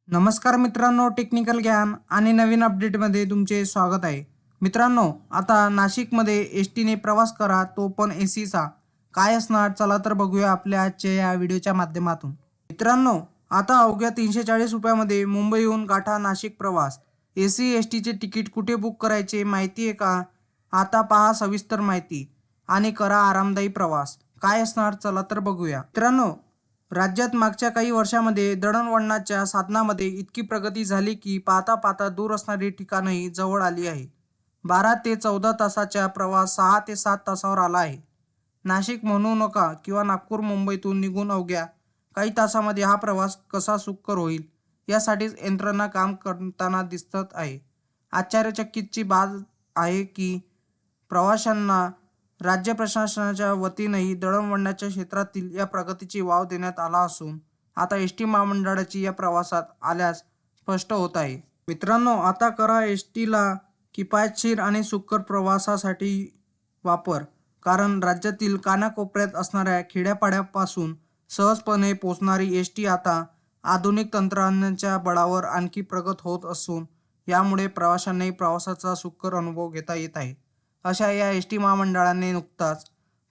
नमस्कार मित्रांनो, टेक्निकल ज्ञान आणि नवीन अपडेटमध्ये तुमचे स्वागत आहे. मित्रांनो, आता नाशिकमध्ये एस टीने प्रवास करा, तो पण ए सीचा. काय असणार? चला तर बघूया आपल्या आजच्या या व्हिडिओच्या माध्यमातून. मित्रांनो, आता अवघ्या 340 रुपयामध्ये मुंबईहून गाठा नाशिक प्रवास. ए सी एस टीचे तिकीट कुठे बुक करायचे माहिती आहे का? आता पहा सविस्तर माहिती आणि करा आरामदायी प्रवास. काय असणार? चला तर बघूया. मित्रांनो, राज्यात मागच्या काही वर्षांमध्ये दळणवळणाच्या साधनामध्ये इतकी प्रगती झाली की पाहता पाहता दूर असणारी ठिकाणंही जवळ आली आहे. 12 ते 14 तासाचा प्रवास 6 ते 7 तासावर आला आहे. नाशिक म्हणू नका किंवा नागपूर मुंबईतून निघून अवघ्या काही तासामध्ये हा प्रवास कसा सुकर होईल यासाठीच यंत्रणा काम करताना दिसत आहे. आश्चर्यचकितची बाब आहे की प्रवाशांना राज्य प्रशासनाच्या वतीनंही दळणवळणाच्या क्षेत्रातील या प्रगतीची वाव देण्यात आला असून आता एस टी महामंडळाची या प्रवासात आल्यास स्पष्ट होत आहे. मित्रांनो, आता करा एस टीला किफायतशीर आणि सुकर प्रवासासाठी वापर. कारण राज्यातील कानाकोपऱ्यात असणाऱ्या खेड्यापाड्यापासून सहजपणे पोहोचणारी एस टी आता आधुनिक तंत्रज्ञानाच्या बळावर आणखी प्रगत होत असून यामुळे प्रवाशांनाही प्रवासाचा सुकर अनुभव घेता येत आहे. अशा या एस टी महामंडळाने नुकताच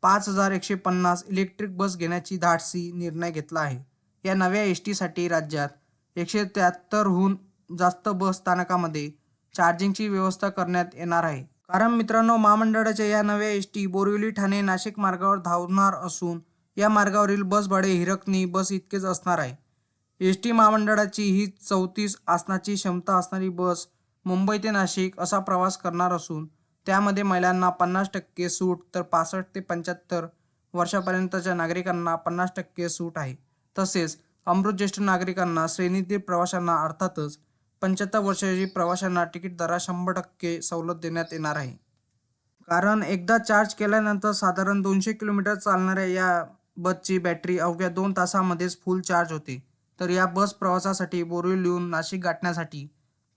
5,150 इलेक्ट्रिक बस घेण्याची धाडसी निर्णय घेतला आहे. या नव्या एस टीसाठी राज्यात 173हून जास्त बस स्थानकामध्ये चार्जिंगची व्यवस्था करण्यात येणार आहे. कारण मित्रांनो, महामंडळाच्या या नव्या एस टी बोरिवली ठाणे नाशिक मार्गावर धावणार असून या मार्गावरील बस भाडे हिरकणी बस इतकेच असणार आहे. एस टी महामंडळाची ही 34 आसनाची क्षमता असणारी बस मुंबई ते नाशिक असा प्रवास करणार असून त्यामध्ये महिलांना 50% सूट तर 65 ते 75 वर्षापर्यंतच्या नागरिकांना 50% सूट आहे. तसेच अमृत ज्येष्ठ नागरिकांना, श्रेणीतील प्रवाशांना अर्थातच 75 वर्षाची प्रवाशांना तिकीट दरात 100% सवलत देण्यात येणार आहे. कारण एकदा चार्ज केल्यानंतर साधारण 200 किलोमीटर चालणाऱ्या या बसची बॅटरी अवघ्या 2 तासामध्येच फुल चार्ज होते. तर या बस प्रवासासाठी बोरिवलीहून नाशिक गाठण्यासाठी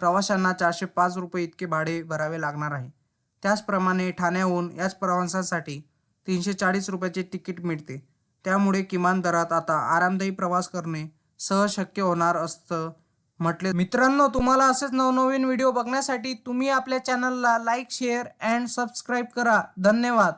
प्रवाशांना 405 रुपये इतके भाडे भरावे लागणार आहे. त्याचप्रमाणे ठाण्याहून याच प्रवासासाठी 340 रुपयाचे तिकीट मिळते. त्यामुळे किमान दरात आता आरामदायी प्रवास करणे सहज शक्य होणार असतं म्हटले. मित्रांनो, तुम्हाला असेच नवनवीन व्हिडिओ बघण्यासाठी तुम्ही आपल्या चॅनलला लाईक, शेअर अँड सबस्क्राईब करा. धन्यवाद.